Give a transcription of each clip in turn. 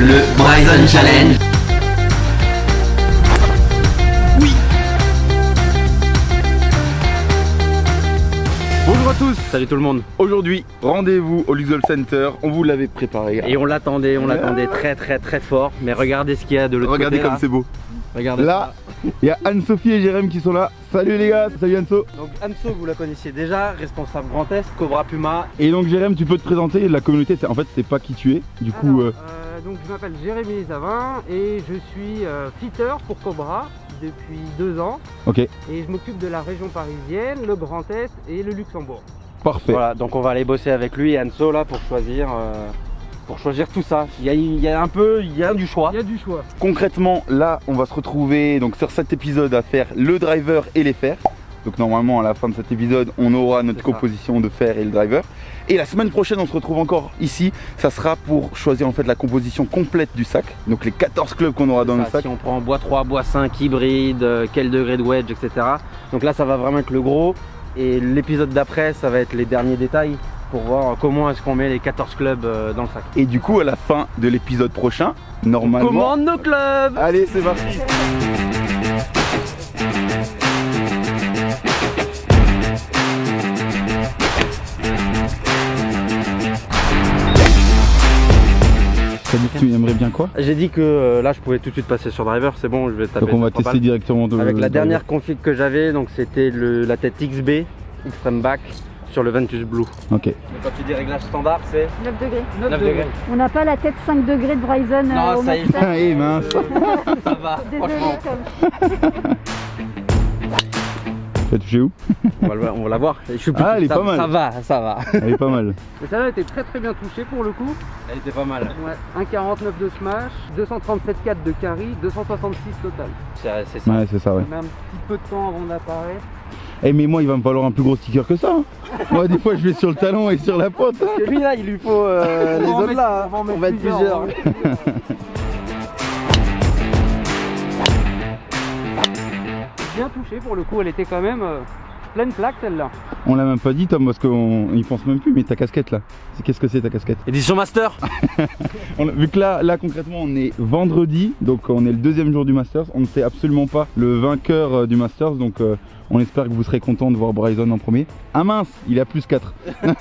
le Bryson Challenge. Bonjour à tous. Salut tout le monde. Aujourd'hui, rendez-vous au Luxol Center. On vous l'avait préparé. Et on l'attendait très fort. Mais regardez ce qu'il y a de l'autre côté. Regardez comme c'est beau. Regardez là, il y a Anne-Sophie et Jérém qui sont là. Salut les gars, salut Anso. Donc Anso, vous la connaissiez déjà, responsable Grand Est, Cobra Puma. Et donc Jérém, tu peux te présenter, la communauté, en fait c'est pas qui tu es. Du coup, donc je m'appelle Jérémy Zavin et je suis fitter pour Cobra depuis 2 ans. Ok. Et je m'occupe de la région parisienne, le Grand Est et le Luxembourg. Parfait. Voilà, donc on va aller bosser avec lui et Anso là pour choisir tout ça. Il y a du choix. Il y a du choix. Concrètement, là, on va se retrouver donc sur cet épisode à faire le driver et les fers. Donc normalement, à la fin de cet épisode, on aura notre composition de fer et le driver. Et la semaine prochaine, on se retrouve encore ici. Ça sera pour choisir en fait la composition complète du sac. Donc les 14 clubs qu'on aura dans le sac. Si on prend bois 3, bois 5, hybride, quel degré de wedge, etc. Donc là, ça va vraiment être le gros. Et l'épisode d'après, ça va être les derniers détails pour voir comment est-ce qu'on met les 14 clubs dans le sac. Et du coup, à la fin de l'épisode prochain, normalement... On commande nos clubs. Allez, c'est parti. T'as dit que tu aimerais bien quoi? J'ai dit que là je pouvais tout de suite passer sur driver, c'est bon, je vais taper. Donc on va tester directement de avec la driver. dernière config que j'avais, donc c'était la tête XB, Extreme Back, sur le Ventus Blue. Ok. Et quand tu dis réglage standard, c'est 9 degrés. 9 degrés. On n'a pas la tête 5 degrés de Bryson Non, au ça y est. master. Ah, et mince. Ça va, Désolé, franchement. Tom. Tu as touché où? On va la voir. Je suis plus Ah, elle est ça, pas mal. Ça va. Elle est pas mal. Et celle-là était très bien touchée pour le coup. Elle était pas mal. Ouais, 1,49 de smash, 237,4 de carry, 266 total. C'est ça. Ouais, c'est ça, ouais. On a un petit peu de temps avant d'apparaître. Eh mais moi il va me falloir un plus gros sticker que ça hein. Moi des fois je vais sur le talon et sur la pointe hein. Parce que lui là, il lui faut les autres là. On va être plusieurs. Bien touchée pour le coup, elle était quand même pleine plaque celle-là. On l'a même pas dit Tom parce qu'on y pense même plus, mais ta casquette là, qu'est-ce que c'est ta casquette? Édition Master. Vu que là concrètement on est vendredi, donc on est le 2e jour du Masters, on ne sait absolument pas le vainqueur du Masters, donc on espère que vous serez content de voir Bryson en premier. Ah mince, il a plus 4. Et vous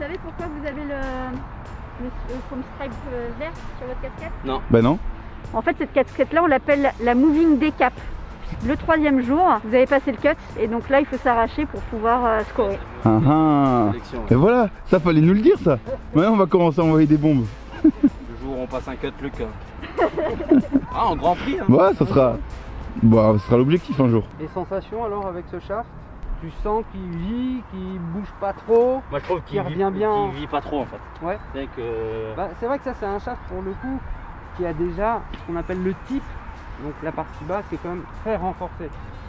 savez pourquoi vous avez le foam stripe vert sur votre casquette? Non. Bah non. En fait, cette casquette-là, on l'appelle la moving decap. Le 3e jour, vous avez passé le cut et donc là, il faut s'arracher pour pouvoir scorer. Ah ah. Et voilà, ça fallait nous le dire ça. Maintenant on va commencer à envoyer des bombes. Le jour où on passe un cut, Luc. Ah, en grand prix. Hein. Ouais, ça sera l'objectif un jour. Les sensations alors avec ce shaft? Tu sens qu'il vit, qu'il bouge pas trop? Moi je trouve qu'il revient bien. Il vit pas trop en fait. Ouais. C'est vrai que ça c'est un shaft pour le coup qui a déjà ce qu'on appelle le tip, donc la partie basse qui est quand même très renforcée.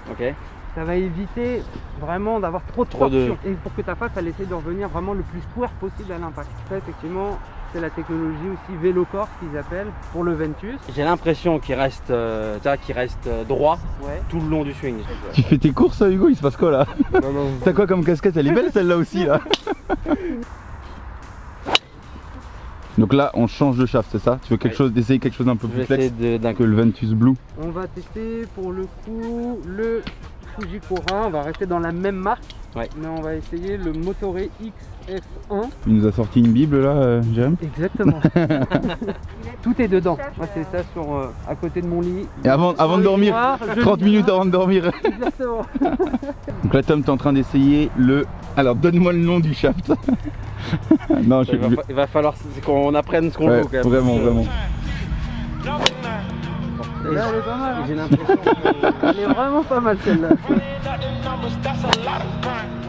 Ok. Ça va éviter vraiment d'avoir trop de torsion. Et pour que ta face elle essaie de revenir vraiment le plus square possible à l'impact. Ça effectivement c'est la technologie aussi vélo corse qu'ils appellent pour le Ventus. J'ai l'impression qu'il reste, droit tout le long du swing. Tu fais tes courses Hugo, il se passe quoi là? T'as quoi comme casquette? Elle est belle celle-là aussi là. Donc là on change de shaft, c'est ça? Tu veux d'essayer quelque chose d'un peu plus flex que le Ventus Blue? On va tester pour le coup le Fujikura, on va rester dans la même marque, mais on va essayer le Motore XF1. Il nous a sorti une bible là, Jérém? Exactement. Tout est dedans. Moi c'est ça à côté de mon lit. Et avant de dormir, 30 minutes avant de dormir. Exactement. Donc là Tom, t'es en train d'essayer le... Alors donne-moi le nom du shaft. Non, il va falloir qu'on apprenne ce qu'on joue quand même. Vraiment. Là, elle est pas mal. J'ai l'impression qu'elle est vraiment pas mal celle-là.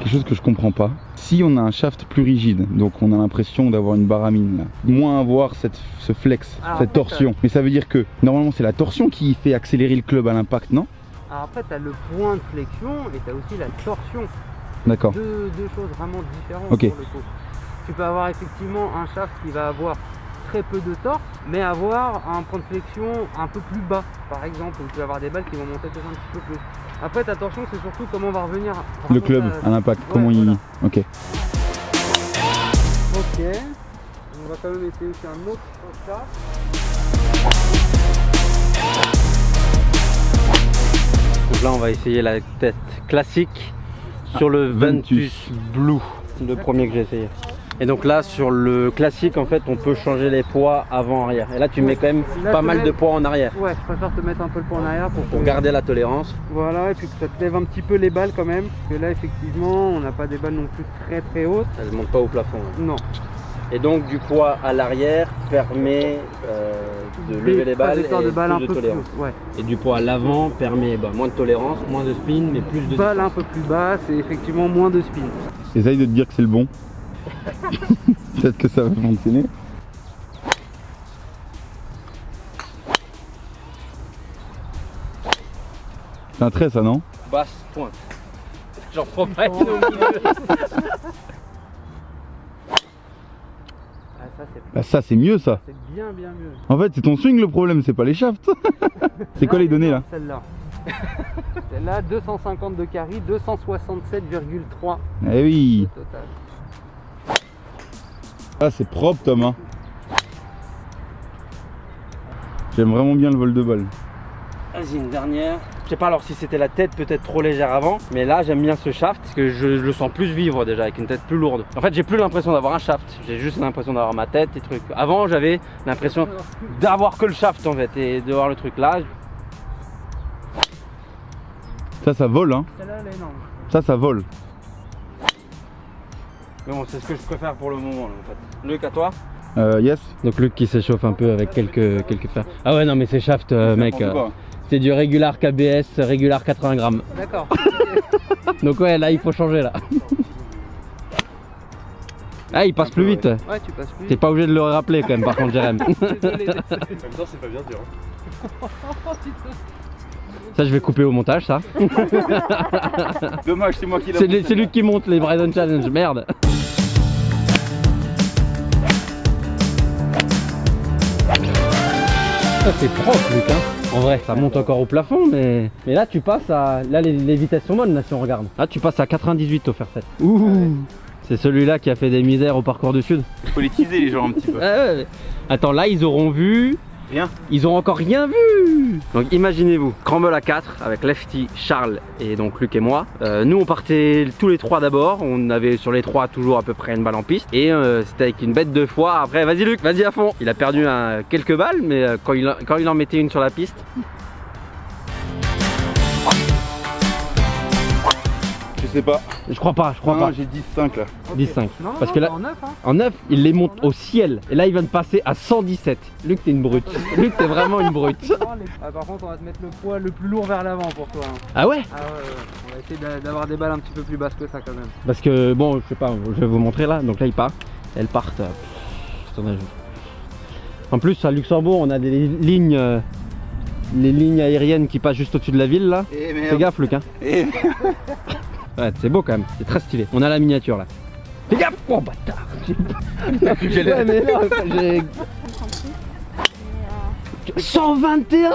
Quelque chose que je comprends pas. Si on a un shaft plus rigide, donc on a l'impression d'avoir une baramine là, moins avoir ce flex, cette torsion. Mais ça veut dire que normalement c'est la torsion qui fait accélérer le club à l'impact, non? Alors après tu as le point de flexion et tu as aussi la torsion. D'accord. Deux choses vraiment différentes. Ok. Pour le coup. Tu peux avoir effectivement un shaft qui va avoir très peu de torque, mais avoir un point de flexion un peu plus bas, par exemple, où tu vas avoir des balles qui vont monter peut-être un petit peu plus. Après, ta torsion, c'est surtout comment va revenir le club à l'impact, comment il... Ok. Ok. On va quand même essayer aussi un autre chat. Donc là on va essayer la tête classique sur le Ventus Blue, le premier que j'ai essayé. Et donc là sur le classique en fait on peut changer les poids avant-arrière. Et là tu mets quand même là, pas mal de poids en arrière. Ouais, je préfère te mettre un peu le poids en arrière Pour garder la tolérance. Voilà, et puis que ça te lève un petit peu les balles quand même. Parce que là effectivement on n'a pas des balles non plus très hautes. Elles ne montent pas au plafond. Hein. Non. Et donc du poids à l'arrière permet de lever les balles et de balles un plus de peu tolérance. plus, ouais. Et du poids à l'avant permet moins de tolérance, moins de spin, mais plus de balles un peu plus basses et effectivement moins de spin. Essaye de te dire que c'est le bon. Peut-être que ça va fonctionner. C'est un trait ça, non? Basse pointe. J'en prends pas une au milieu. Ça c'est mieux ça. C'est bien mieux. En fait c'est ton swing le problème, c'est pas les shafts. C'est quoi les données là? Celle-là. Celle-là 250 de carry, 267,3 Eh oui. total. Ah c'est propre Tom hein. J'aime vraiment bien le vol de balle. Vas-y une dernière. Je sais pas alors si c'était la tête peut-être trop légère avant, mais là j'aime bien ce shaft parce que je le sens plus vivre déjà avec une tête plus lourde. En fait j'ai plus l'impression d'avoir un shaft, j'ai juste l'impression d'avoir ma tête et trucs. Avant j'avais l'impression d'avoir que le shaft en fait et de voir le truc là. Ça vole hein. Celle-là elle est énorme. Ça vole. Mais bon c'est ce que je préfère pour le moment là, en fait. Luc à toi? Yes. Donc Luc qui s'échauffe un peu avec quelques fers. Ah ouais non mais ces shafts mec. C'est du régular KBS, régular 80 grammes. D'accord. Donc ouais là il faut changer là. Ah il passe plus vite. Ouais tu passes plus T'es vite. pas obligé de le rappeler quand même par contre Jérém. Désolé. En même temps, c'est pas bien dur. Ça je vais couper au montage ça. Dommage c'est moi qui l'ai. C'est lui qui monte les Bryson Challenge, merde. Ça c'est propre Luc hein. En vrai ça monte encore au plafond mais là tu passes à... Là les vitesses sont bonnes là si on regarde. Là tu passes à 98 au fer 7. Ouh. C'est celui-là qui a fait des misères au parcours du Sud. Faut les teaser les gens un petit peu. Ouais. Attends là ils auront vu... Rien. Ils ont encore rien vu. Donc imaginez-vous, Crumble à 4 avec Lefty, Charles et donc Luc et moi. Nous on partait tous les trois d'abord. On avait sur les trois toujours à peu près une balle en piste. Et c'était avec une bête de foi. Après vas-y Luc, vas-y à fond. Il a perdu quelques balles mais quand il en mettait une sur la piste. Je sais pas. Je crois pas. Non, j'ai 10-5 là. 10-5. Non, Parce que là, en 9 hein. en 9, il les monte au ciel. Et là, il vient de passer à 117. Luc, t'es une brute. Luc, t'es vraiment une brute. Ah, par contre on va te mettre le poids le plus lourd vers l'avant pour toi. Hein. Ah ouais? Ah ouais. On va essayer d'avoir des balles un petit peu plus basses que ça quand même. Parce que, bon, je sais pas, je vais vous montrer là. Donc là, il part. Elles partent. En plus, à Luxembourg, on a des lignes. Les lignes aériennes qui passent juste au-dessus de la ville là. Fais gaffe, Luc. Hein. Ouais, c'est beau quand même, c'est très stylé. On a la miniature là. Fais gaffe! Oh bâtard! Ouais, mais là, j'ai. 121?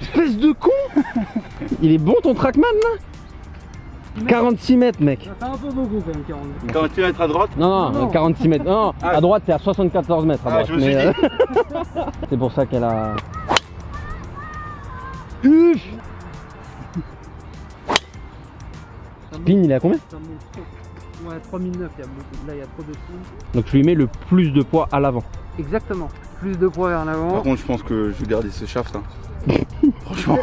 Espèce de con! Il est bon ton Trackman là? 46 mètres mec. Ça fait un peu beaucoup quand même 40. 48 mètres à droite. Non, 46 mètres. Non, à droite t'es à 74 mètres à droite. Je me suis dit. C'est pour ça qu'elle a... Uff! Spin il est à combien? Ouais 3009, là il y a trop de spin. Donc je lui mets le plus de poids à l'avant. Exactement. Plus de poids vers l'avant. Par contre je pense que je vais garder ce shaft hein. Franchement,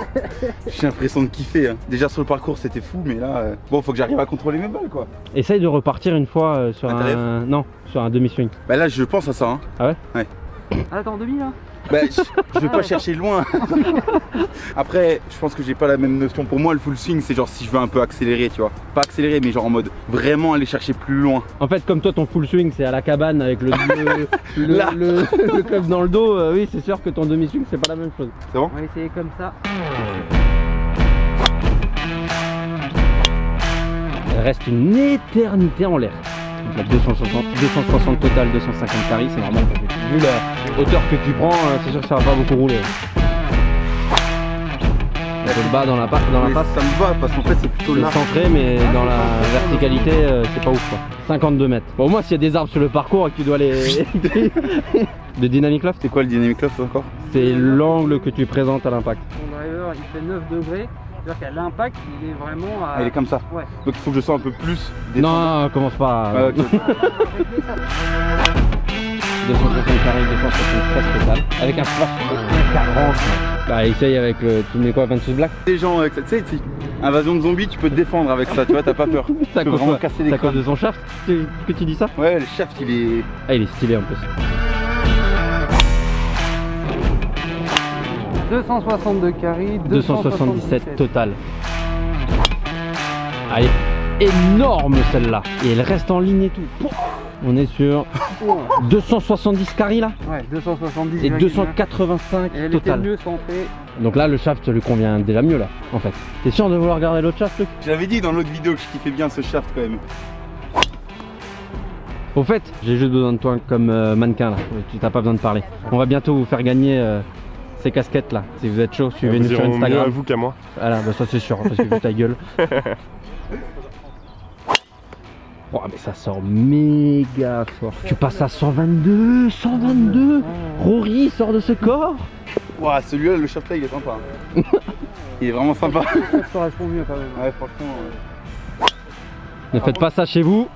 j'ai l'impression de kiffer hein. Déjà sur le parcours c'était fou mais là, bon faut que j'arrive à contrôler mes balles quoi. Essaye de repartir une fois sur Un Non, sur un demi-swing. Bah là je pense à ça hein. Ah ouais? Ouais. Ah t'es en demi là? Bah je vais pas chercher loin. Après je pense que j'ai pas la même notion. Pour moi le full swing c'est genre si je veux un peu accélérer tu vois. Pas accélérer mais genre en mode vraiment aller chercher plus loin. En fait comme toi ton full swing c'est à la cabane avec le club dans le dos, oui c'est sûr que ton demi-swing c'est pas la même chose. C'est bon? On va essayer comme ça. Il reste une éternité en l'air. Donc là 260 total, 250 carry, c'est normal. Vu la hauteur que tu prends, c'est sûr que ça va pas beaucoup rouler. Un peu bas dans la face. Ça me va parce qu'en fait c'est plutôt C'est large. centré, mais dans la verticalité, c'est pas ouf quoi. 52 mètres. Bon, au moins, s'il y a des arbres sur le parcours et que tu dois les. De Dynamic Loft, C'est quoi le Dynamic Loft encore? c'est l'angle que tu présentes à l'impact. Mon driver il fait 9 degrés, c'est-à-dire qu'à l'impact il est vraiment à. Ah, il est comme ça. Ouais. Donc il faut que je sois un peu plus Non, commence pas. Ah, ok. 260 carré, 273 total. Avec un flash de 40. Bah, essaye avec le. Tu mets quoi, 26 black? Des gens avec ça, tu sais, invasion de zombies, tu peux te défendre avec ça, tu vois, t'as pas peur. Tu peux vraiment casser des C'est à cause crânes. de son shaft que tu dis ça? Ouais, le shaft il est. Ah, il est stylé en plus. 262 carrés, 277 total. Elle est énorme celle-là. Et elle reste en ligne et tout. On est sur 270 carrés là. Ouais, 270. Et 285 Et elle était total. mieux centrée. Donc là le shaft lui convient déjà mieux là en fait. T'es sûr de vouloir garder l'autre shaft Luc? Je l'avais dit dans l'autre vidéo que je kiffais bien ce shaft quand même. Au fait, j'ai juste besoin de toi comme mannequin là. Tu t'as pas besoin de parler. On va bientôt vous faire gagner ces casquettes là. Si vous êtes chaud, suivez-nous sur à Instagram. vous qu'à moi. Voilà, bah ça c'est sûr, parce que vu ta gueule. Oh, mais ça sort méga fort. Tu passes à 122, 122. Rory sort de ce corps. Ouah, celui-là, le shaft là, il est sympa. Il est vraiment sympa. Ça te correspond mieux quand même. Ouais, franchement. Ne faites pas ça chez vous.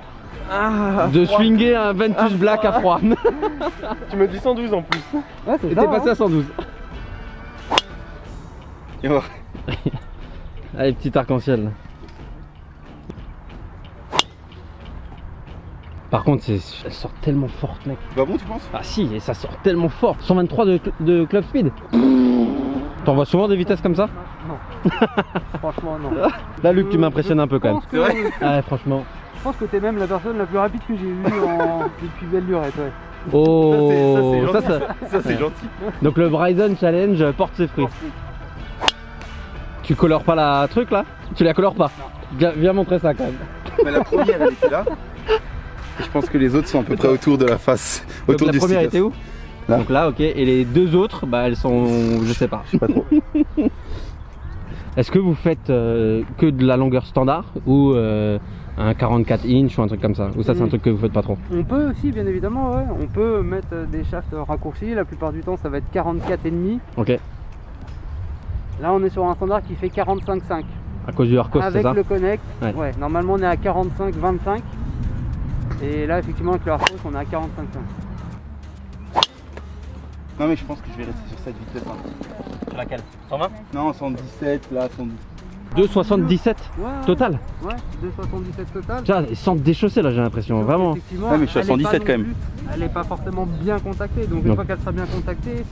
De swinger un Ventus Black à froid. Tu me dis 112 en plus. Ouais, c'est Et ça. t'es passé à 112. Et voilà. Allez, petit arc-en-ciel. là. Par contre, elle sort tellement forte, mec. Bah bon, tu penses? Ah si, et ça sort tellement fort. 123 de club speed. T'en vois souvent des vitesses comme ça? Non. Franchement, non. Là, Luc, tu m'impressionnes un peu quand même. C'est vrai? Ah ouais, franchement. Je pense que t'es même la personne la plus rapide que j'ai vue depuis belle lurette, ouais. Oh, Ça, c'est gentil. Donc le Bryson Challenge porte ses fruits. Tu colores pas la truc là? Tu la colores pas? Viens montrer ça quand même. Mais la première, elle était là. Et je pense que les autres sont à peu près autour de la face. Donc Autour la du première sticker. était où? Là. Donc là, ok. Et les deux autres, bah elles sont, je sais pas. Je sais pas trop. Est-ce que vous faites que de la longueur standard ou un 44 inch ou un truc comme ça? Ou ça c'est un truc que vous faites pas trop? On peut aussi, bien évidemment, ouais. On peut mettre des shafts raccourcis. La plupart du temps, ça va être 44,5. Ok. Là, on est sur un standard qui fait 45,5. À cause du Arcos, c'est Avec ça? le connect, Ouais. ouais. Normalement, on est à 45,25. Et là, effectivement, avec le Arcos, on est à 45,5. Non, mais je pense que je vais rester sur cette vitesse. Hein. Sur laquelle? 120? Non, 117, là, 112. 2,77 Ouais, total? Ouais, 2,77 total. Tiens, ils sentent déchaussés là, j'ai l'impression, Donc, vraiment. effectivement, Ouais, mais je suis à elle est pas 117 non quand même. plus- Elle n'est pas forcément bien contactée. Donc, une Donc. fois qu'elle sera bien contactée,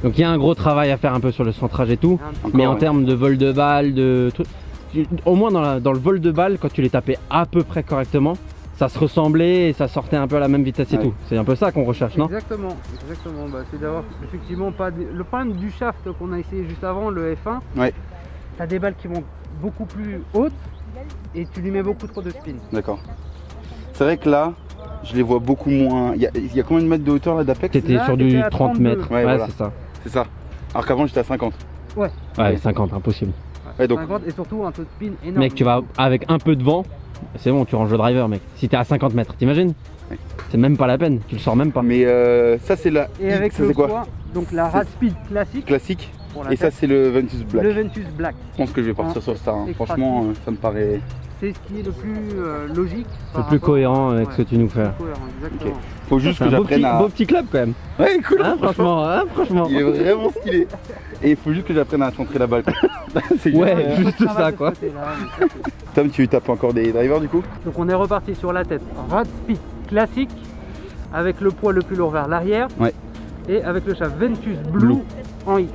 Donc il y a un gros travail à faire un peu sur le centrage et tout. Encore, Mais en ouais. termes de vol de balle, de trucs, au moins dans le vol de balle, quand tu les tapais à peu près correctement, ça se ressemblait et ça sortait un peu à la même vitesse et Ouais. tout. C'est un peu ça qu'on recherche, non? exactement. Bah, c'est d'avoir effectivement pas. Le problème du shaft qu'on a essayé juste avant, le F1, Ouais. t'as des balles qui vont beaucoup plus hautes et tu lui mets beaucoup trop de spin. D'accord. C'est vrai que là, je les vois beaucoup moins. Il y a combien de mètres de hauteur là d'Apex? T'étais Là, sur t'étais du à 30 32. mètres. Ouais, voilà. C'est ça. C'est ça. Alors qu'avant, j'étais à 50. Ouais. Ouais, 50, impossible. Ouais, donc- 50 et surtout un taux de spin énorme. Mec, tu vas avec un peu de vent, c'est bon, tu ranges le driver, mec. Si t'es à 50 mètres, t'imagines? Ouais. C'est même pas la peine, tu le sors même pas. Mais ça, c'est la. Et avec ça, le c'est quoi? poids, donc la rad speed classique Classique. pour la Et ça, tête, c'est le Ventus Black. le Ventus Black. Je pense que je vais partir sur ça. Hein. Extra Franchement, ça me paraît. C'est ce qui est le plus logique. C'est par plus rapport- cohérent avec ce que tu nous fais. Plus cohérent, exactement. Faut juste C'est que un j'apprenne à. beau petit club quand même. Ouais, cool. Hein, franchement, hein, franchement. Il est vraiment stylé. Et il faut juste que j'apprenne à centrer la balle. C'est Ouais, juste, juste Travail ça de quoi. ce côté-là, mais ça, c'est- Tom, tu tapes encore des drivers du coup? Donc on est reparti sur la tête rad speed classique avec le poids le plus lourd vers l'arrière. Ouais. Et avec le shaft Ventus Blue en X.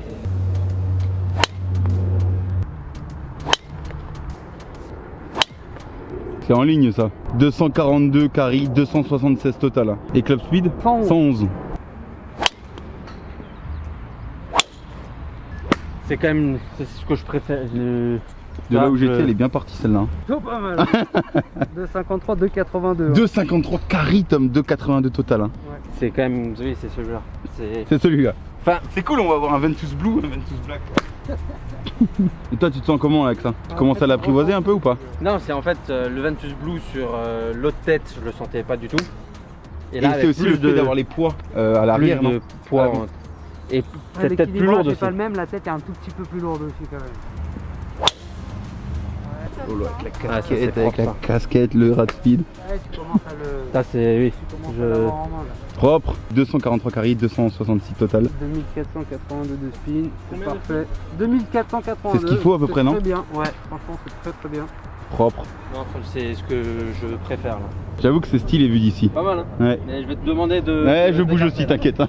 C'est en ligne ça. 242 carry, 276 total. Hein. Et club speed 111. 111. C'est quand même ce que je préfère. De là où j'étais, elle est bien partie celle-là. Hein. Oh, pas mal. 2,53, 2,82. 253 carry, Tom, 282 total. Hein. C'est quand même. Oui, c'est celui-là. C'est celui-là. Enfin, C'est cool, on va avoir un Ventus Blue, un Ventus Black. Et toi tu te sens comment avec ça? Tu commences à l'apprivoiser un peu ou pas? Non, c'est en fait le Ventus Blue sur l'autre tête, je le sentais pas du tout. Et c'est aussi le fait d'avoir les poids à l'arrière, non? Poids et c'est peut-être plus lourde aussi. C'est pas le même, la tête est un tout petit peu plus lourde aussi quand même. Oh là, avec la casquette, le rat speed. Ouais, tu commences à le... Ça c'est, oui. Tu commences à l'avoir en main là. Propre, 243 carry, 266 total. 2482 de spin, c'est parfait. 2482. C'est ce qu'il faut à peu près, non? Très bien, ouais, franchement c'est très bien. Propre. Non, c'est ce que je préfère là. J'avoue que c'est stylé vu d'ici. Pas mal, hein? Ouais. Mais je vais te demander de... Ouais, je bouge aussi, t'inquiète. Hein.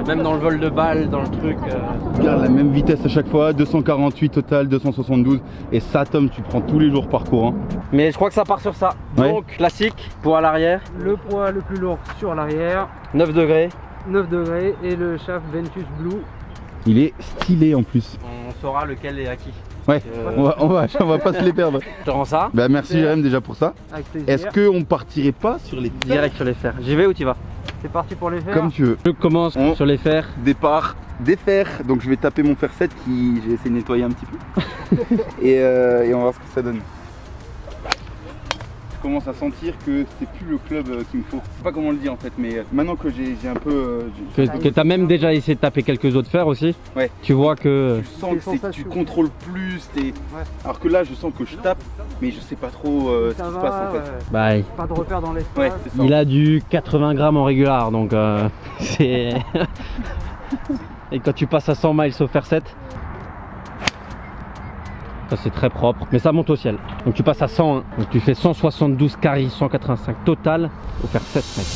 Même dans le vol de balle, dans le truc. Regarde la même vitesse à chaque fois, 248 total, 272. Et ça, Tom, tu prends tous les jours parcours. Hein. Mais je crois que ça part sur ça. Ouais. Donc, classique, poids à l'arrière. Le poids le plus lourd sur l'arrière, 9 degrés. 9 degrés, et le shaft Ventus Blue. Il est stylé en plus. On saura lequel est acquis. Ouais, on va pas se les perdre. Je te rends ça. Bah merci Jérém déjà pour ça. Avec plaisir. Est-ce qu'on partirait pas sur les fers? Direct sur les fers. J'y vais ou tu vas? C'est parti pour les faire. Comme tu veux. Je commence sur les fers. Départ des fers. Donc je vais taper mon fer 7 qui j'ai essayé de nettoyer un petit peu. et on va voir ce que ça donne. Je commence à sentir que c'est plus le club qu'il me faut. Je sais pas comment le dire en fait, mais maintenant que j'ai un peu... Que tu as même déjà essayé de taper quelques autres fers aussi. Ouais. Tu vois que... Tu sens que tu contrôles plus. Alors que là je sens que je tape, mais je sais pas trop ce qui se passe en fait. Bah, pas de repère dans l'espace. Ouais, c'est ça. il a du 80 grammes en régular, donc c'est... Et quand tu passes à 100 miles au fer 7, ça c'est très propre, mais ça monte au ciel. Donc tu passes à 101, donc tu fais 172 carry, 185 total au fer 7 mec.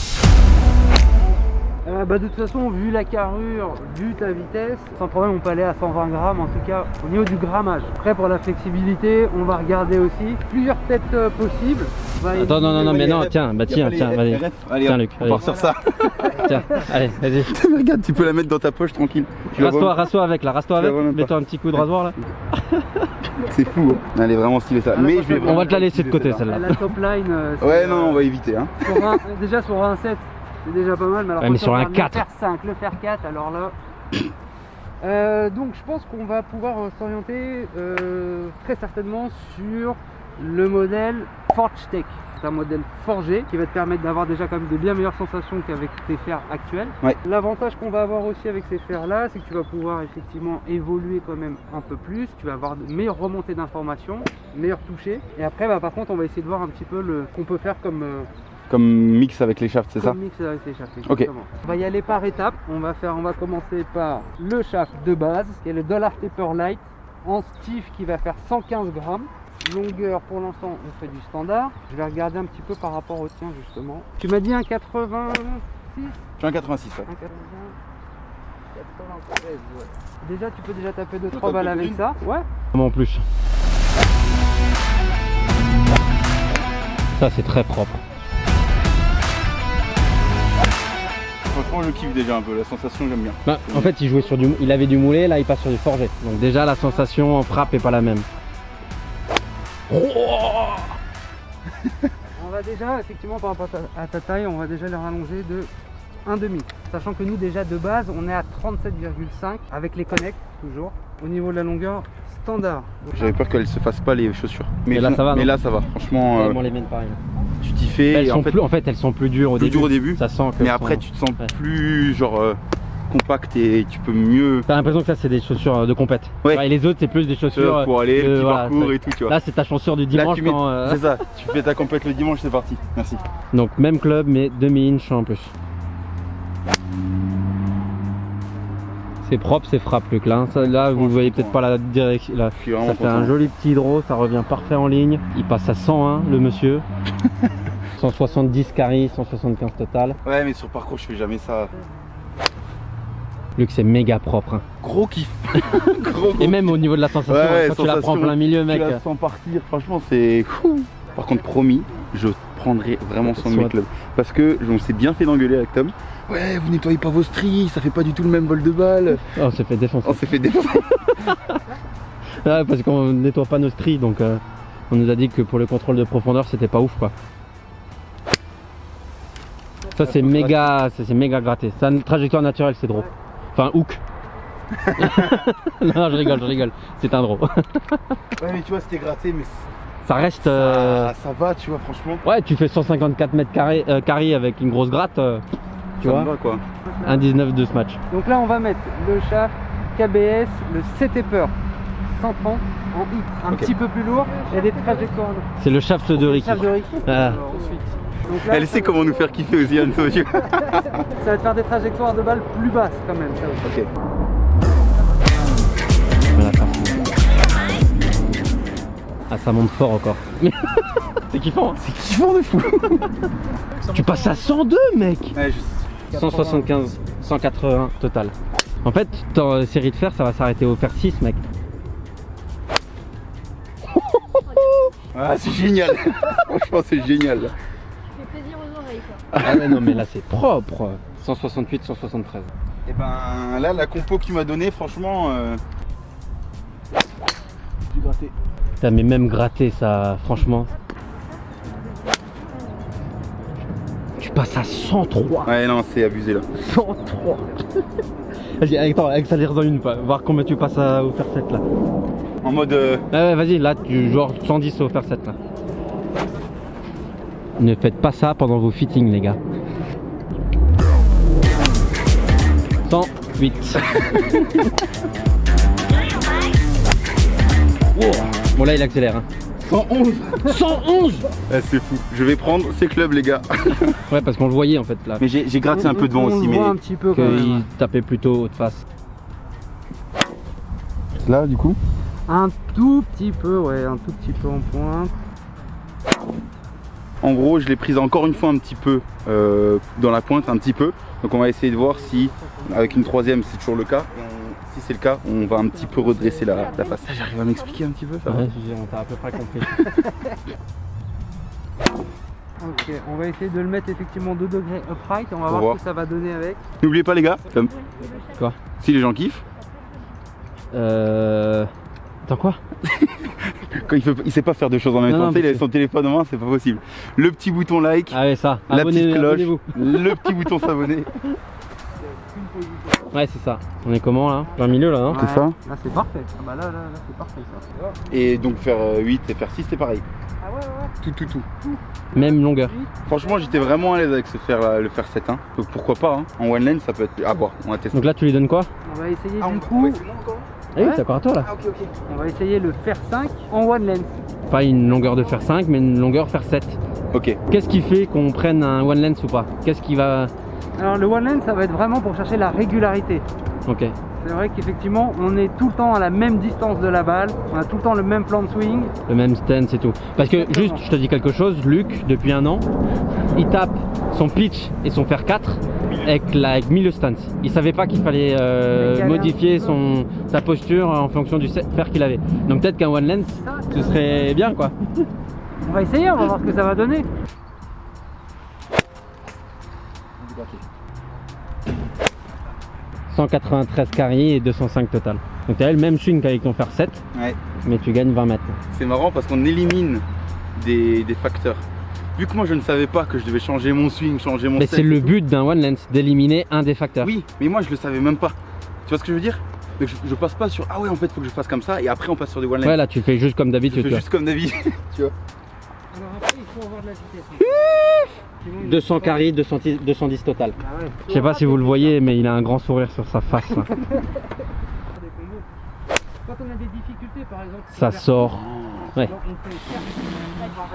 Bah de toute façon, vu la carrure, vu ta vitesse, sans problème on peut aller à 120 grammes en tout cas au niveau du grammage. Après pour la flexibilité, on va regarder aussi plusieurs têtes possibles. Attends, non, mais non, tiens, bah tiens, allez. Allez, tiens Luc, on part sur ça. Tiens, allez, vas-y. Regarde, tu peux la mettre dans ta poche tranquille. Rase-toi avec là, rase-toi avec, même pas. mets-toi un petit coup de rasoir là. C'est fou, hein. Elle est vraiment stylée ça. Mais je vais On va te la laisser de côté celle-là. La top line. Ouais, non, on va éviter. Hein. Déjà sur un 7, c'est déjà pas mal. Mais, alors, ouais, mais sur un 4. Le fer 5, le fer 4, alors là. Donc je pense qu'on va pouvoir s'orienter très certainement sur le modèle Forge Tech. C'est un modèle forgé qui va te permettre d'avoir déjà quand même de bien meilleures sensations qu'avec tes fers actuels. Ouais. L'avantage qu'on va avoir aussi avec ces fers là, c'est que tu vas pouvoir effectivement évoluer quand même un peu plus. Tu vas avoir de meilleures remontées d'informations, meilleurs touchés. Et après bah, par contre on va essayer de voir un petit peu qu'on peut faire comme mix avec les shafts, c'est ça? Mix avec les shafts, ok. On va y aller par étapes. On va commencer par le shaft de base, qui est le Dollar Taper Light en stiff qui va faire 115 grammes. Longueur pour l'instant on fait du standard. Je vais regarder un petit peu par rapport au tien justement. Tu m'as dit un 86? Je suis un 86, ouais. Un 80, 93, ouais. Déjà tu peux déjà taper 2-3 balles avec ça. Ouais. En plus. Ça c'est très propre. Franchement je kiffe déjà un peu, la sensation j'aime bien. Bah, en fait il jouait sur il avait du moulé, là il passe sur du forgé. Donc déjà la sensation en frappe est pas la même. On va déjà, effectivement par rapport à ta taille, on va déjà les rallonger de 1,5. Sachant que nous déjà de base on est à 37,5 avec les connects toujours. Au niveau de la longueur standard. J'avais peur qu'elles se fassent pas les chaussures. Mais là ça va. Mais là ça va, franchement. Les miennes pareil. Tu t'y fais. Elles sont en fait elles sont plus dures au début. Ça sent que mais après tu te sens plus genre compact et tu peux mieux. T'as l'impression que ça c'est des chaussures de compète. Ouais. Et les autres c'est plus des chaussures pour aller le petit parcours et tout, tu vois. Là c'est ta chaussure du dimanche. C'est ça, tu fais ta compète le dimanche, c'est parti. Merci. Donc même club mais demi-inch en plus. C'est propre, c'est frappe Luc là. Ça, là vous voyez peut-être pas la direction. Là, ça fait un joli petit draw, ça revient parfait en ligne. Il passe à 101 le monsieur. 170 carry, 175 total. Ouais mais sur parcours je fais jamais ça. Luc c'est méga propre. Hein. Gros kiff. Gros et même au niveau de la sensation, ouais, quand tu la prends en plein milieu mec. Tu la sens partir, franchement c'est fou. Par contre promis, je prendrai vraiment soin de mes clubs. Parce que on s'est bien fait d'engueuler avec Tom. Ouais vous nettoyez pas vos stries, ça fait pas du tout le même vol de balle. Oh, on s'est fait défoncer. On s'est fait défoncer. Ouais, parce qu'on nettoie pas nos stries donc on nous a dit que pour le contrôle de profondeur c'était pas ouf quoi. Ça c'est méga gratté. C'est une trajectoire naturelle, c'est drôle. Enfin hook. Non, je rigole, c'est un draw. Ouais, mais tu vois, c'était gratté, mais Ça reste... ça va, tu vois, franchement. Ouais, tu fais 154 mètres carrés avec une grosse gratte, tu Ça vois. me va, quoi. 1,19 de ce match. Donc là on va mettre le shaft KBS, le C-Taper 130 en hit, un Ok. petit peu plus lourd, il y a des trajectoires. C'est le shaft de Ricky. Shaft de Ricky. Ah. Alors, ensuite. Donc là, Elle ça sait va- comment nous faire kiffer aussi, Anso, tu vois. Ça va te faire des trajectoires de balles plus basses quand même. Ça aussi. Ok. Voilà, ça. Ah, ça monte fort encore. C'est kiffant, hein. C'est kiffant de fou. Tu passes à 102, mec. Ouais, 175, 180 total. En fait, ta série de fer, ça va s'arrêter au fer 6, mec. Ah, c'est génial. Franchement, c'est génial. Ça fait plaisir aux oreilles quoi. Ah ouais, non, mais là, c'est propre. 168, 173. Et ben là, la compo que tu m'as donnée, franchement. J'ai gratté. Putain, mais même gratter, ça, franchement. Tu passes à 103. Ouais, non, c'est abusé là. 103. Vas-y, attends, accélère dans une fois, voir combien tu passes au fer 7 là. En mode. Ouais, vas-y, là, tu genre 110 au fer 7 là. Ne faites pas ça pendant vos fittings, les gars. 108. Wow. Bon, là, il accélère. Hein. 111. 111. Ah, c'est fou. Je vais prendre ces clubs, les gars. Ouais, parce qu'on le voyait en fait là. Mais j'ai gratté un peu devant On aussi, le mais. voit un petit peu quand même. Qu'il tapait plutôt haut de face. Là, du coup. Un tout petit peu, ouais, un tout petit peu en pointe. En gros, je l'ai prise encore une fois un petit peu dans la pointe, un petit peu. Donc on va essayer de voir si, avec une troisième, c'est toujours le cas. Si c'est le cas, on va un petit peu redresser la face. J'arrive à m'expliquer un petit peu, ça va. Ouais, on t'a à peu près compris. Ok, on va essayer de le mettre effectivement 2 degrés upright, on va Pour voir voir. ce que ça va donner avec. N'oubliez pas, les gars, comme Quoi? si les gens kiffent, Attends quoi? quand il sait pas faire deux choses en même Non, temps, non, tu sais, il a mais son téléphone en main, c'est pas possible. Le petit bouton like, Ah ouais, ça. la petite cloche, Abonnez-vous. le petit bouton s'abonner. Ouais, c'est ça. On est comment là? Plein milieu là, non? C'est ça. Là c'est parfait. Ah bah là c'est parfait ça. Et donc faire 8 et faire 6, c'est pareil. Ah ouais ouais. Tout. Même longueur. Franchement, j'étais vraiment à l'aise avec le faire 7. Hein. Donc pourquoi pas, hein. En one lane, ça peut être à voir. On va tester. Donc là, tu lui donnes quoi? On va essayer Ah, du on coup, va essayer moi encore. Ah oui, Ouais. c'est encore à toi là. Ah, ok. on va essayer le fer 5 en one length. Pas une longueur de fer 5, mais une longueur fer 7. Ok. Qu'est-ce qui fait qu'on prenne un one length ou pas? Qu'est-ce qui va. Alors le one length ça va être vraiment pour chercher la régularité. Ok. C'est vrai qu'effectivement on est tout le temps à la même distance de la balle, on a tout le temps le même plan de swing. Le même stance et tout. Parce que Exactement. juste, je te dis quelque chose, Luc, depuis un an, il tape son pitch et son fer 4 avec milieu stance. Il savait pas qu'il fallait modifier sa posture en fonction du fer qu'il avait. Donc peut-être qu'un one length, ce serait bien quoi. On va essayer, on va voir ce que ça va donner. « 193 carry et 205 total. Donc tu as le même swing qu'avec ton fer 7, Ouais. mais tu gagnes 20 mètres. C'est marrant parce qu'on élimine des facteurs. Vu que moi je ne savais pas que je devais changer mon swing, changer mon Mais step c'est et le tout. but d'un one length, d'éliminer un des facteurs. Oui, mais moi je le savais même pas. Tu vois ce que je veux dire? Donc je passe pas sur ah ouais en fait faut que je fasse comme ça et après on passe sur des one lane. Ouais, là tu fais juste comme je d'habitude. fais tu vois. juste comme David. Tu vois. Alors après il faut avoir de la vitesse. 200 carry, 210 total. Ah ouais. Je sais pas si vous le voyez, mais il a un grand sourire sur sa face. Là. Des combos. Quand on a des difficultés par exemple. Ça sort. Ouais. Alors, on fait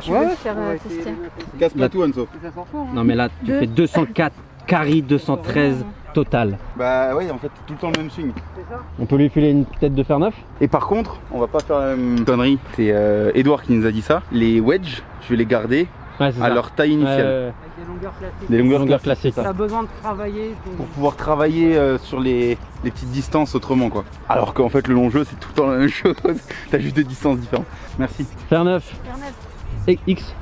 Je vais le faire tester. Casse pas tout Anso. ça sort fort. Hein. Non mais là tu fais 204 carry, 213 total. Bah ouais en fait tout le temps le même swing. C'est ça. On peut lui filer une tête de fer 9? Et par contre, on va pas faire la même connerie. C'est Edouard qui nous a dit ça. Les wedges, je vais les garder Ouais, c'est à ça. leur taille initiale. Avec des longueurs classiques. Des longueurs Longueur classiques. classique. T'as besoin de travailler ton... Pour pouvoir travailler sur les petites distances autrement quoi. Alors qu'en fait le long jeu c'est tout le temps la même chose. T'as juste des distances différentes. Merci. Fer 9 Ernest, et X.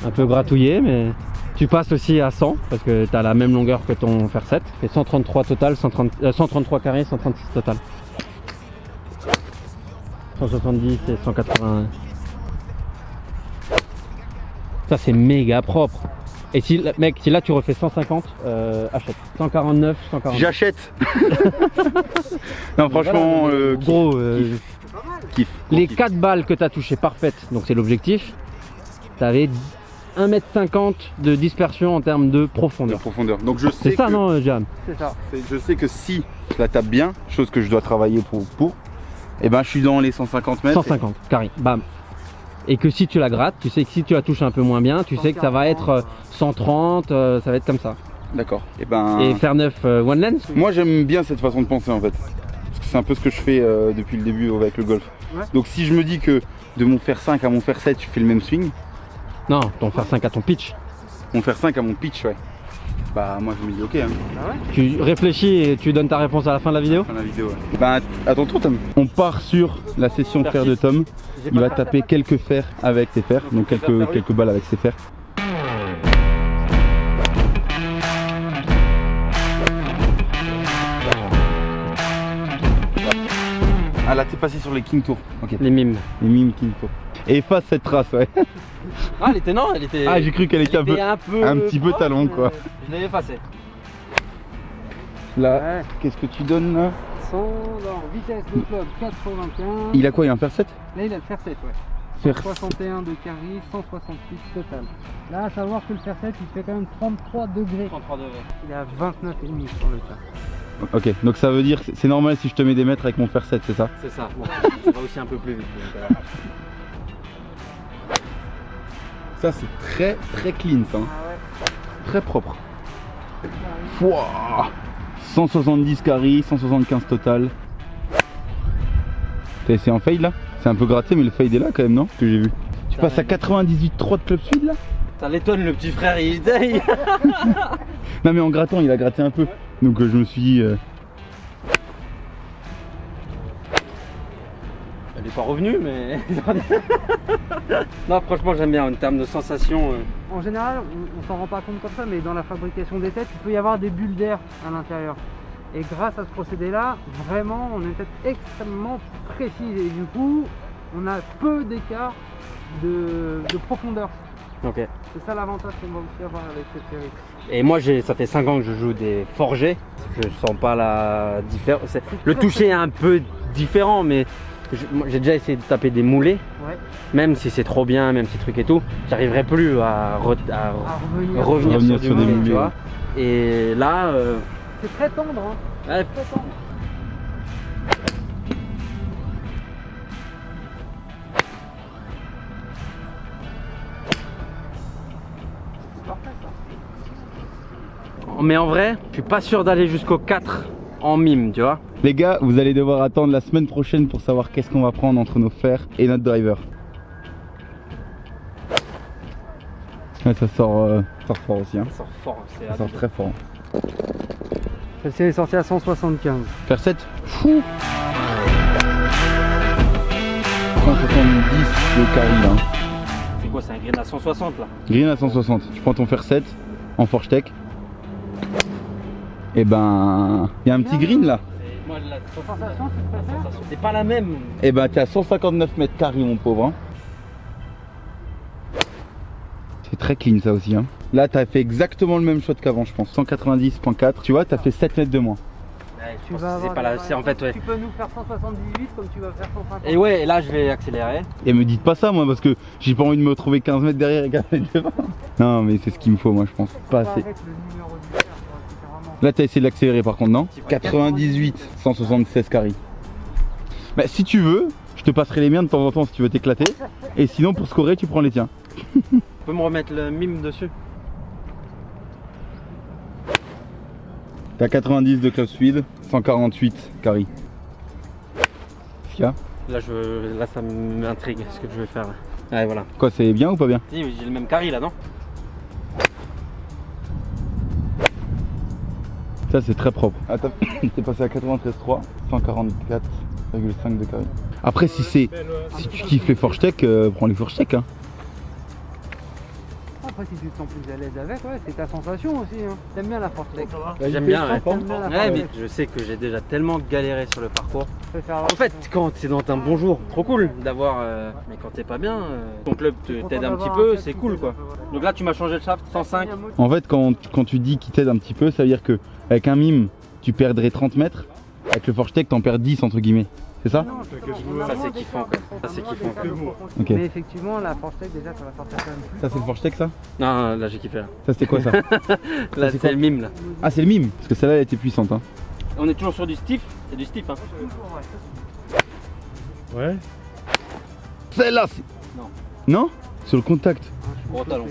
Un peu gratouillé, mais tu passes aussi à 100 parce que tu as la même longueur que ton fer 7. Et 133 total, 133 carrés, 136 total. 170 et 180. Ça c'est méga propre. Et si, mec, si là tu refais 150, achète. 149, 149. J'achète. Non, franchement, gros, kiff. les 4 balles que tu as touchées parfaites, donc c'est l'objectif, tu avais 1,50 m de dispersion en termes de De profondeur. profondeur. Donc je sais C'est ça, que, non, Jam? C'est ça. je sais que si je la tape bien, chose que je dois travailler pour, et ben je suis dans les 150 mètres. 150, carré, bam. Et que si tu la grattes, tu sais que si tu la touches un peu moins bien, tu sais que ça va être 130, ça va être comme ça. D'accord. Et ben. Et faire 9 one lens. Moi j'aime bien cette façon de penser en fait. Parce que c'est un peu ce que je fais depuis le début avec le golf. Ouais. Donc si je me dis que de mon fer 5 à mon fer 7 tu fais le même swing, Non, ton faire 5 à ton pitch. mon fer 5 à mon pitch, ouais. Bah moi je me dis ok hein. Tu réfléchis et tu donnes ta réponse à la fin de la vidéo. Fin de la vidéo, ouais. Bah à ton tour Tom. On part sur la session de fer de Tom. Il va taper quelques fers avec ses fers, donc quelques balles avec ses fers. Ah là t'es passé sur les King Tour. Ok. Les mimes. Les mimes King Tour. Et efface cette trace, ouais. Ah, elle était non, elle était. Ah j'ai cru qu'elle était un petit peu talon quoi. Je l'ai effacé. Là, Ouais. qu'est-ce que tu donnes là? 100, alors, vitesse de club 95. Il a quoi? Il a un fer 7? Là, il a le fer 7, ouais. Fer 61 de carry, 168 total. Là, à savoir que le fer 7, il fait quand même 33 degrés. 33 degrés. Il est à 29,5 sur le cas. Ok, donc ça veut dire que c'est normal si je te mets des mètres avec mon fer 7, c'est ça? C'est ça. Bon, ça va aussi un peu plus vite. Donc, Ça c'est très clean ça, hein. Ah ouais. Très propre. Fouah 170 carry, 175 total. T'as essayé en fade là? C'est un peu gratté mais le fade est là quand même, non? Ce que j'ai vu. Tu passes à 98,3 de club speed là? ça l'étonne, le petit frère, il. Non mais en grattant il a gratté un peu. Donc je me suis dit... Elle est pas revenue, mais. Non, franchement, j'aime bien en termes de sensation. En général, on s'en rend pas compte comme ça, mais dans la fabrication des têtes, il peut y avoir des bulles d'air à l'intérieur. Et grâce à ce procédé-là, vraiment, on a une tête extrêmement précise. Et du coup, on a peu d'écart de profondeur. Ok. C'est ça l'avantage qu'on va aussi avoir avec cette série. Et moi, ça fait 5 ans que je joue des forgés. Je sens pas la différence. Le toucher est un peu différent, mais moi, j'ai déjà essayé de taper des moulés. Ouais. Même si c'est trop bien, même si truc et tout, j'arriverai plus à revenir sur des moulés, tu vois. Et là, c'est très tendre, hein. ouais, Très tendre. C'est parfait ça. mais en vrai, je suis pas sûr d'aller jusqu'au 4 en mime, tu vois. Les gars, vous allez devoir attendre la semaine prochaine pour savoir qu'est-ce qu'on va prendre entre nos fers et notre driver. Ouais, ça sort fort aussi, hein. Ça sort fort, c'est Ça sort très fort. Celle-ci est sortie à 175. Fer 7. Fou 170 de carry là. C'est quoi, c'est un green à 160 là? Green à 160. Tu prends ton fer 7 en Forge Tech. Et ben, il y a un petit green là. Moi, la Sensation, tu préfères? sensation, c'est pas la même. Et ben, t'es à 159 mètres carrés, mon pauvre. Hein. C'est très clean ça aussi. Hein. Là, t'as fait exactement le même shot qu'avant, je pense. 190.4. Tu vois, t'as fait 7 mètres de moins. Ouais, Tu vas avoir c'est pas la. C'est en fait, ouais. Tu peux nous faire 178 comme tu vas faire 150. Et ouais, et là, je vais accélérer. Et me dites pas ça, moi, parce que j'ai pas envie de me retrouver 15 mètres derrière et 15 mètres devant. Non, mais c'est ce qu'il me faut, moi, je pense. Pas assez. Avec le numéro du fer, c'est vraiment... Là, t'as essayé de l'accélérer par contre, non? 98, 176 carry. Bah, si tu veux, je te passerai les miens de temps en temps si tu veux t'éclater. Et sinon, pour scorer, tu prends les tiens. Tu peux me remettre le mime dessus? T'as 90 de club speed, 148 carry. Qu'est-ce qu'il y a? Là, ça m'intrigue ce que je vais faire. Ouais, voilà. Quoi, c'est bien ou pas bien? Si, j'ai le même carry là, non? Ça, c'est très propre. Ah, t'es passé à 93.3, 144,5 de carry. Après, si tu kiffes les Forge Tech, prends les Forge Tech. Hein. Après, si tu te sens plus à l'aise avec, ouais, c'est ta sensation aussi. Hein. T'aimes bien la Forge Tech? J'aime bien, ouais. T'aimes bien la Ouais, Forge mais Tech. je sais que j'ai déjà tellement galéré sur le parcours préfère En fait, quand t'es dans un bon jour, trop cool d'avoir. Mais quand t'es pas bien, ton club t'aide un petit peu, c'est cool quoi. Donc là, tu m'as changé le shaft 105. En fait, quand tu dis qu'il t'aide un petit peu, ça veut dire que avec un mime, tu perdrais 30 mètres. Avec le Forgetech, t'en perds 10 entre guillemets. C'est ça? Ça c'est kiffant quoi. Ça c'est kiffant quoi. Ok. Mais effectivement, la Forgetech déjà, ça va sortir quand même plus. Ça c'est le Forgetech ça? Non, là j'ai kiffé là. Ça c'était quoi ça? Là c'est c'est le mime là. Ah c'est le mime. Parce que celle-là elle était puissante hein. On est toujours sur du stiff, c'est du stiff hein. Ouais. Celle-là c'est... Non. Non? Sur le contact. Gros talon.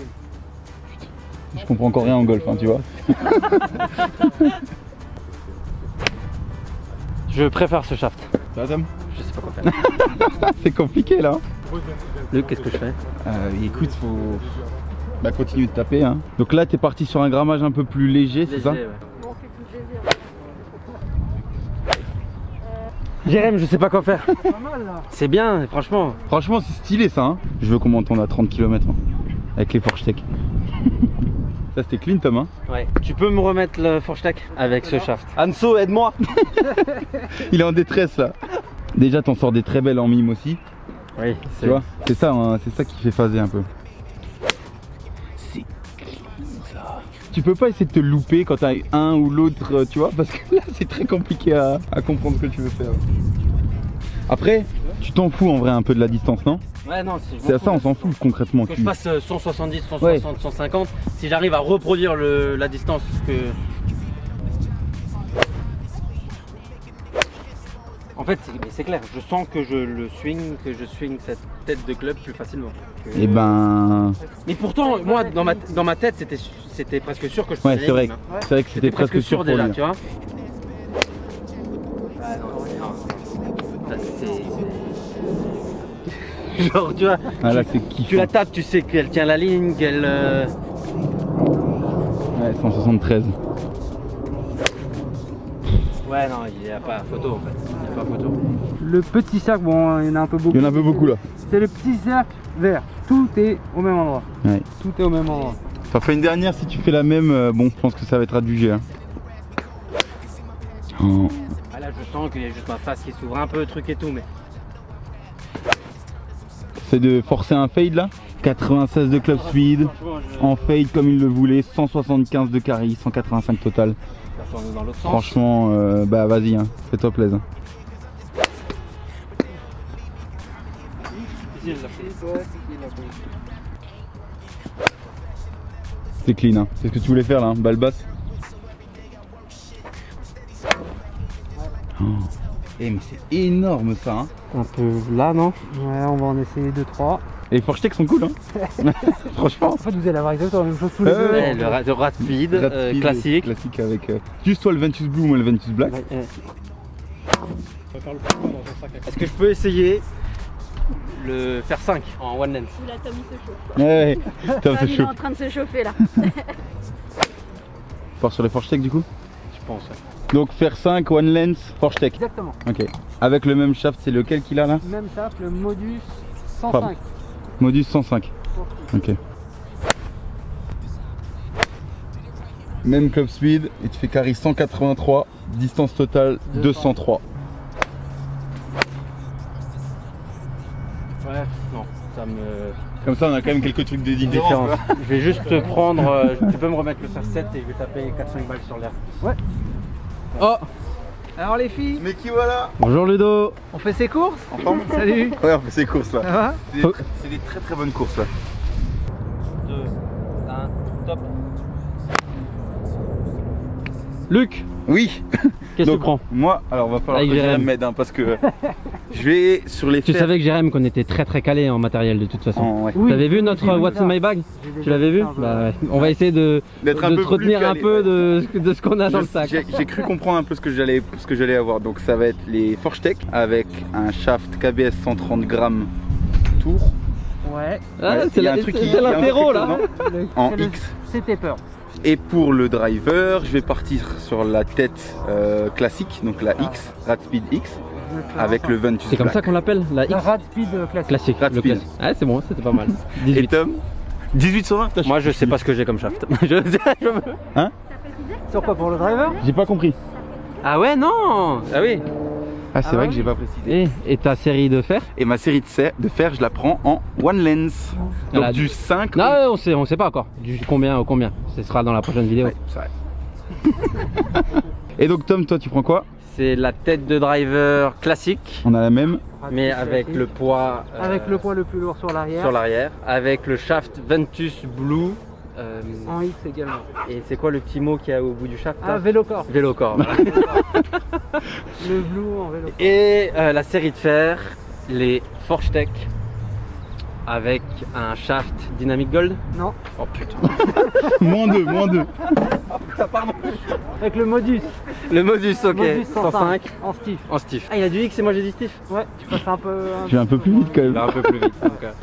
Je comprends encore rien en golf hein, tu vois. Je préfère ce shaft. Ça va Tom? Je sais pas quoi faire. C'est compliqué là. Luc, qu'est-ce que je fais? Écoute, faut continuer de taper hein. Donc là t'es parti sur un grammage un peu plus léger, c'est ça? Léger, ouais. Jérém, je sais pas quoi faire. Pas mal là. C'est bien, franchement. Franchement c'est stylé ça hein. Je veux qu'on m'entende à 30 km hein, avec les Forgetech. Ça c'était clean Tom hein. Ouais. Tu peux me remettre le Forgetech avec ce shaft. Anso, aide-moi. Il est en détresse là. Déjà t'en sors des très belles en mime aussi. Oui, Tu vois, c'est ça hein, c'est ça qui fait phaser un peu. C'est clean ça. Tu peux pas essayer de te louper quand t'as un ou l'autre, tu vois, parce que là c'est très compliqué à comprendre ce que tu veux faire. Après, tu t'en fous en vrai un peu de la distance, non? Ouais, non, C'est à ça, on s'en fout concrètement. Quand je passe 170, 160, 150, si j'arrive à reproduire la distance que. En fait, c'est clair, je sens que je swing cette tête de club plus facilement. Et ben. Mais pourtant, moi, dans ma tête, c'était presque sûr que je Ouais, faisais c'est vrai. les mimes, hein. C'est vrai que c'était presque sûr pour déjà, lui. tu vois. Ah non. Ça, c'est. Genre, tu vois. Ah là c'est kiffant. Tu la tapes, tu sais qu'elle tient la ligne, qu'elle. Ouais, 173. Ouais, non, il n'y a pas photo en fait. Il n'y a pas photo. Le petit cercle, bon, il y en a un peu beaucoup. Il y en a un peu beaucoup là. C'est le petit cercle vert. Tout est au même endroit. Ouais. Tout est au même endroit. T'en fais une dernière, si tu fais la même, bon, je pense que ça va être adjugé. Hein. Oh. Ah là, je sens qu'il y a juste ma face qui s'ouvre un peu, truc et tout, mais. C'est de forcer un fade là. 96 de club speed. En fade comme il le voulait. 175 de carry, 185 total. Dans l'autre sens. Franchement, bah vas-y, hein. Fais-toi plaisir. C'est clean, hein. C'est ce que tu voulais faire là, hein. Balle basse. Oh. Eh mais c'est énorme ça hein. Un peu là, non? Ouais, on va en essayer 2-3. Et les Forgetech sont cool hein. Franchement. En fait, vous allez avoir exactement la même chose tous les deux. Ouais, le rat speed, Rapide, classique. Classique avec juste toi le Ventus Blue, moi le Ventus Black. Ouais, ouais. Est-ce que je peux essayer le faire 5 en one length? La Tommy se chauffe. Ouais, Tom c'est Il est chaud. en train de se chauffer là. On part sur les Forgetech du coup. Je pense, ouais. Donc faire 5 one length Forgetech. Exactement. Ok. Avec le même shaft, c'est lequel qu'il a là? Même shaft, le Modus Pardon. 105. Modus 105. Ok. Même club speed et tu fais carry 183, distance totale 203. Ouais, non, ça me. Comme ça on a quand même quelques trucs de différence. Je vais juste te prendre. Tu peux me remettre le faire 7 et je vais taper 4-5 balles sur l'air. Ouais. Oh! Alors les filles, Mais qui voilà? Bonjour Ludo! on fait ses courses. Ensemble? Salut. Ouais on fait ces courses là. Ça va? C'est des très très bonnes courses là. 2, 1, top! Luc! Oui. Qu'est-ce que tu Donc, prends? moi, alors va falloir Avec que Jérém. Jérém m'aide hein, parce que je vais sur les Tu fers. savais que Jérém qu'on était très calé en matériel de toute façon. Ouais. Oui. T'avais vu notre J'ai vu What's ça. in my bag? Tu l'avais vu? Bah ouais. On va essayer de D'être un se peu plus retenir un calé, peu ouais. de ce qu'on a dans le sac. J'ai cru comprendre un peu ce que j'allais avoir. Donc ça va être les Forgetech avec un shaft KBS 130 grammes tour. Ouais. Ah, Ouais, c'est il y a un truc qui- il y a un l'interro truc là. étonnant. En C'est le X. C'était peur. Et pour le driver, je vais partir sur la tête classique, donc la X, Rat Speed X, avec le Ventus C'est comme ça Black. qu'on l'appelle la La X Rad Speed classique. classique. Rat le speed. classique. Ah c'est bon, c'était pas mal. Et 18. Tom 18 sur 20 Moi je sais pas ce que j'ai comme shaft. Sur quoi, pour le driver? J'ai pas compris. Ah ouais non. Ah oui. Ah, c'est Ah vrai ouais. que j'ai pas précisé. Et ta série de fer? Et ma série de fer, je la prends en one lens. Donc Voilà. du 5. Non, on sait pas encore. Du combien au combien? Ce sera dans la prochaine vidéo. Ouais, c'est vrai. Et donc Tom, toi tu prends quoi? C'est la tête de driver classique, On a la même. mais avec le poids Avec le poids le plus lourd sur l'arrière. sur l'arrière, avec le shaft Ventus Blue. En X également. Et c'est quoi le petit mot qu'il y a au bout du shaft Ah, là? Vélocore. Vélocore. Voilà. Le blue en vélo. Et la série de fer, les Forge Tech, avec un shaft Dynamic Gold. Non. Oh putain. -2, -2. Avec le Modus. Le Modus, ok. Modus 105 en stiff. en stiff. Ah, il a du X et moi j'ai du stiff. Ouais, tu passes un peu. Je vais un peu plus vite quand Il même. va un peu plus vite.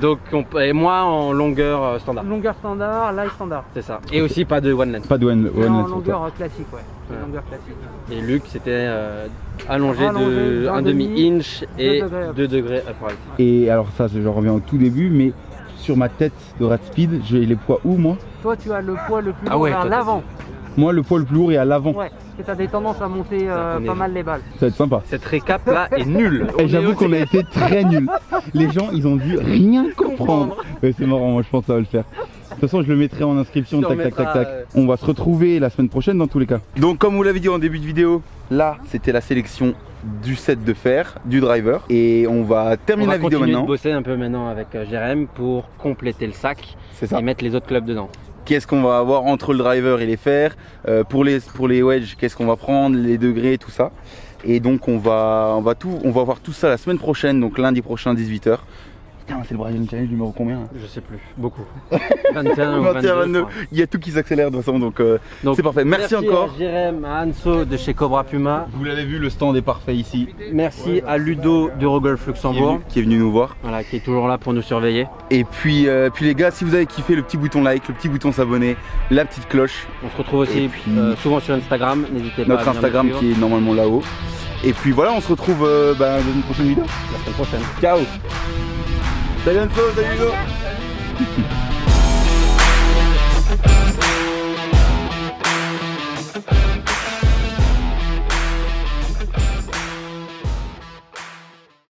Donc, et moi en longueur standard. Longueur standard, light standard. C'est ça. Et aussi pas de one lens. Pas de one Mais en lens pour toi. longueur classique, ouais. Ouais. Longueur classique. Et Luc c'était allongé Allongé de d'un 1,5 demi, inch et 2 degrés up. 2 degrés upright. Et alors ça, je reviens au tout début, mais sur ma tête de Rad Speed, j'ai les poids où moi? Toi, tu as le poids le plus Ah lourd ouais, vers toi, l'avant. Moi, le poids le plus lourd est à l'avant. Ouais. Et t'as des tendances à monter on est- pas mal les balles. Ça va être sympa. Cette récap là est nulle. Et j'avoue qu'on a été très nuls. Les gens, ils ont dû rien comprendre. Ouais, c'est marrant, moi je pense que ça va le faire. De toute façon, je le mettrai en inscription, Tu tac, en tac, tac, mettras, tac. On va se retrouver la semaine prochaine dans tous les cas. Donc, comme vous l'avez dit en début de vidéo, là, c'était la sélection du set de fer, du driver. Et on va On terminer va la vidéo continuer de maintenant. bosser un peu maintenant avec Jérém pour compléter le sac C'est ça. et mettre les autres clubs dedans. Qu'est-ce qu'on va avoir entre le driver et les fers, pour les wedges, qu'est-ce qu'on va prendre, les degrés, tout ça. Et donc on va voir tout ça la semaine prochaine, donc lundi prochain 18h. Putain, c'est le Brazilian Challenge numéro combien là? Je sais plus, beaucoup. 21 ou 21, 22. 22. je crois. Il y a tout qui s'accélère de toute façon, donc Donc, c'est parfait. Merci encore. à Jérém, à Anso de chez Cobra Puma. Vous l'avez vu, le stand est parfait ici. Merci à Ludo du Rogolf Luxembourg. Qui est venu nous voir. Voilà, qui est toujours là pour nous surveiller. Et puis les gars, si vous avez kiffé, le petit bouton like, le petit bouton s'abonner, la petite cloche, On se retrouve aussi Et puis- souvent sur Instagram, n'hésitez pas notre à venir Instagram nous suivre qui est normalement là-haut. Et puis voilà, on se retrouve dans une prochaine vidéo. la semaine prochaine. Ciao. Salut Anso, salut Ludo.